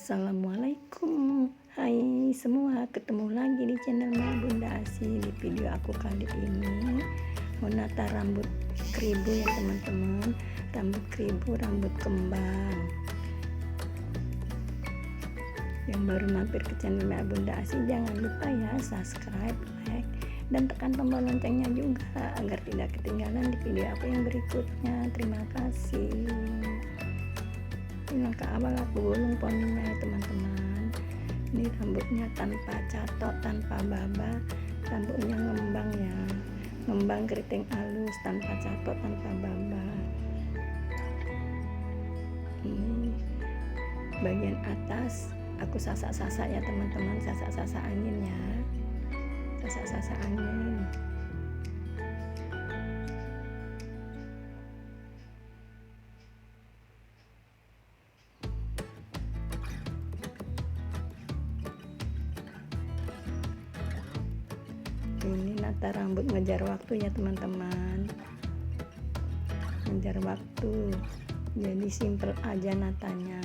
Assalamualaikum. Hai semua, ketemu lagi di channel Bunda Asi. Di video aku kali ini menata rambut keribu ya teman-teman. Rambut keribu, rambut kembang. Yang baru mampir ke channel Bunda Asi, jangan lupa ya subscribe, like, dan tekan tombol loncengnya juga agar tidak ketinggalan di video aku yang berikutnya. Terima kasih. Ini langkah awal aku gulung poninya ya teman-teman. Ini rambutnya tanpa catok, tanpa baba, rambutnya ngembang ya, ngembang keriting halus, tanpa catok, tanpa baba. Ini bagian atas aku sasak-sasak ya teman-teman, sasak-sasak angin ya, sasak-sasak angin. Ini nata rambut ngejar waktu ya teman-teman, ngejar waktu. Jadi simple aja natanya,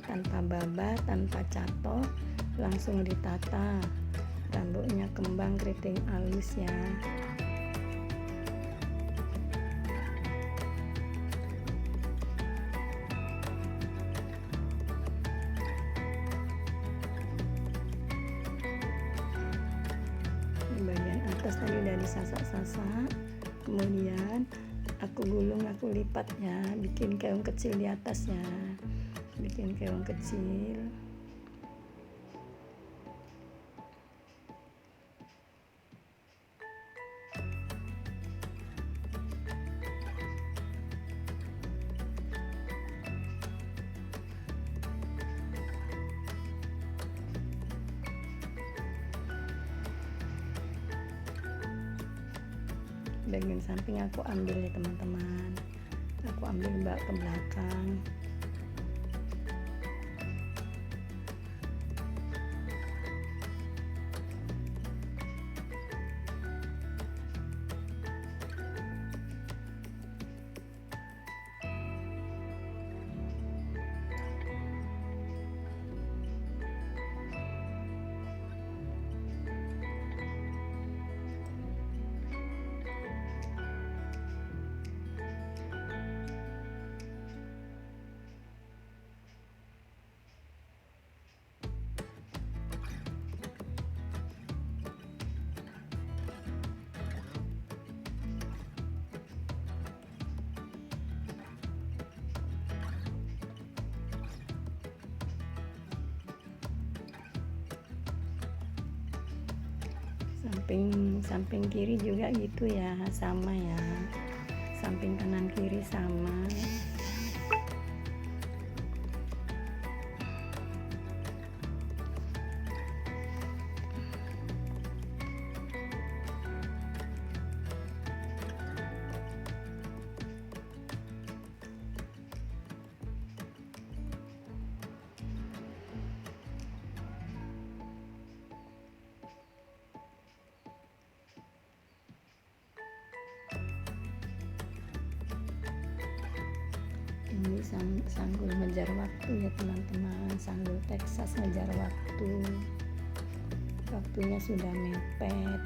tanpa baba, tanpa catok, langsung ditata. Rambutnya kembang keriting halus ya. Bagian atas tadi udah disasak-sasak, kemudian aku gulung, aku lipat ya, bikin keong kecil di atasnya, bikin keong kecil. Bagian samping aku ambil ya teman-teman, aku ambil bak ke belakang. Samping kiri juga gitu ya, sama ya, samping kanan kiri sama. Ini sanggul ngejar waktu ya teman-teman, sanggul Texas ngejar waktu. Waktunya sudah mepet.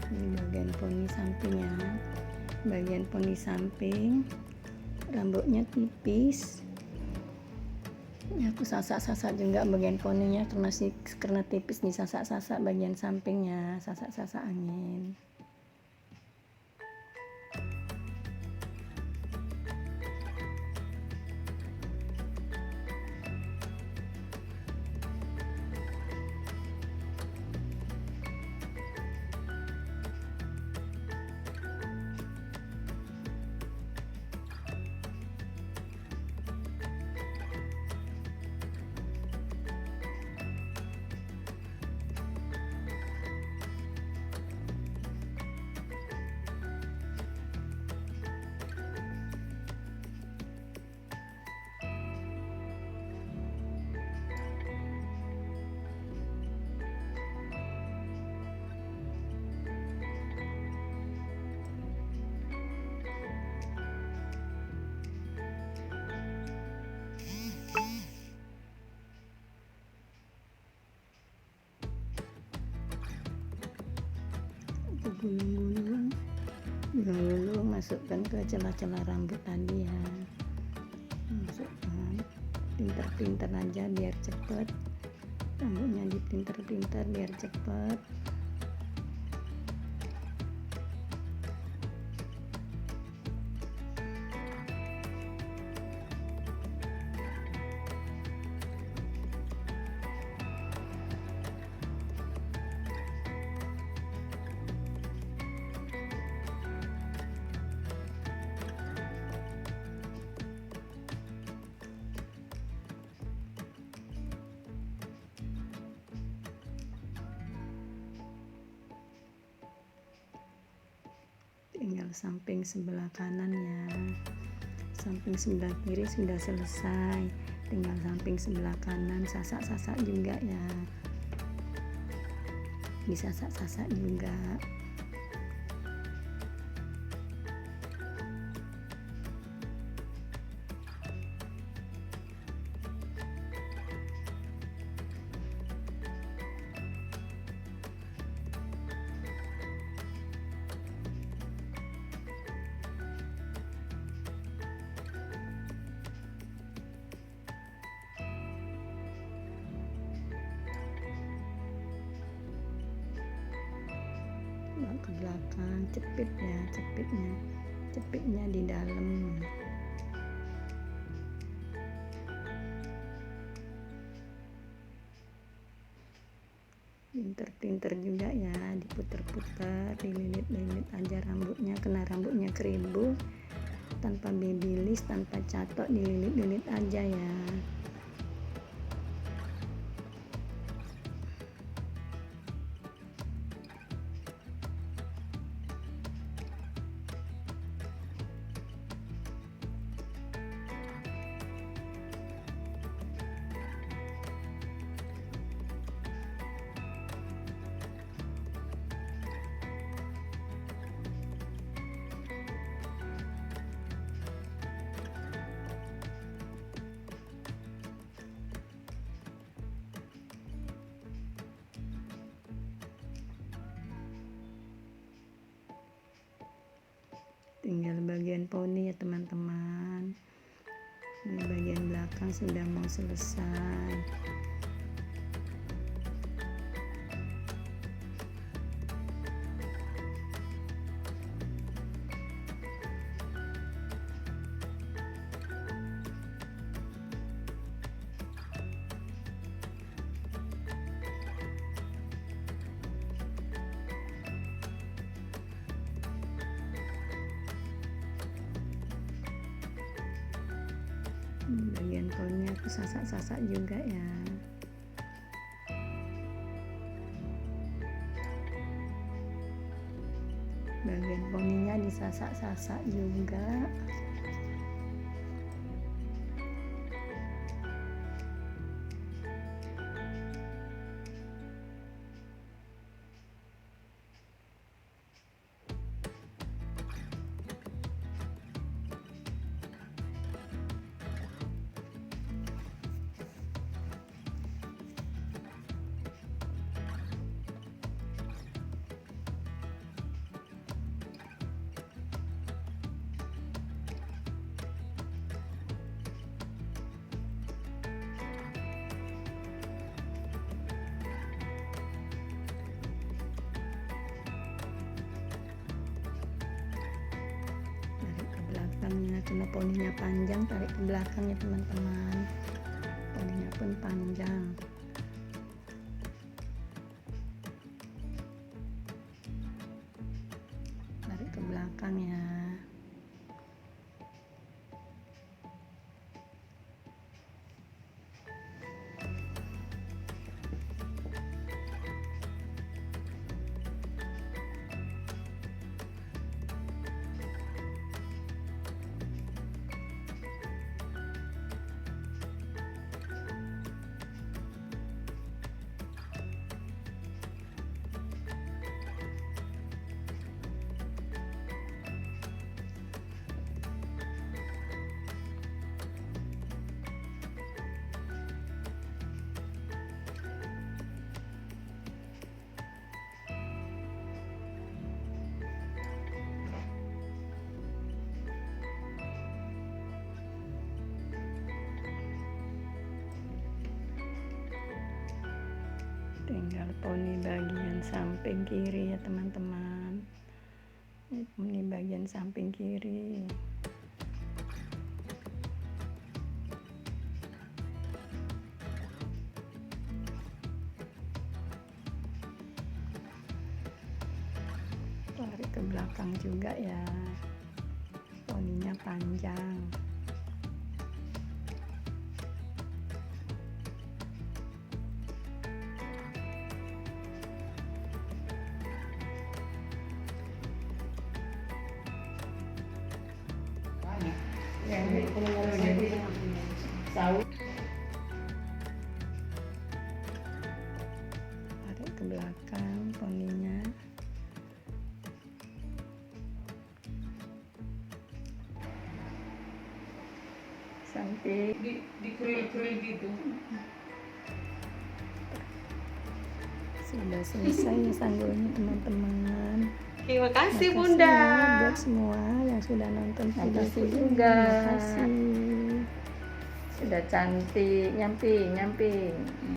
Ini bagian poni sampingnya. Bagian poni samping rambutnya tipis. Ini aku sasak-sasak juga bagian poninya karena tipis nih, sasak-sasak bagian sampingnya, sasak-sasak angin. Gulung-gulung masukkan ke celah-celah rambut tadi ya, masukkan pintar-pintar aja biar cepet, rambutnya dipintar-pintar biar cepet. Tinggal samping sebelah kanan ya, samping sebelah kiri sudah selesai, tinggal samping sebelah kanan sasak-sasak juga ya, disasak-sasak juga. Bawa ke belakang, cepit ya, cepitnya di dalam. Pinter-pinter juga ya, diputer-puter, dililit-lilit aja rambutnya, kena rambutnya keribu, tanpa babyliss, tanpa catok, dililit-lilit aja ya. Tinggal bagian poni ya teman-teman, ini bagian belakang sudah mau selesai. Bagian poninya aku sasak-sasak juga ya. Bagian poninya disasak-sasak juga. karena poninya panjang, tarik ke belakang ya teman-teman. Poninya pun panjang. Tarik ke belakang ya. Tinggal poni bagian samping kiri ya teman-teman. Ini poni bagian samping kiri. Tarik ke belakang juga ya. Poninya panjang. Tarik ke belakang poninya. Sampai di keril-keril gitu. sudah selesai ya sanggulnya teman-teman. Terima kasih Makasih Bunda. ya buat semua yang sudah nonton Makasih video juga. Terima kasih. Sudah cantik, nyamping.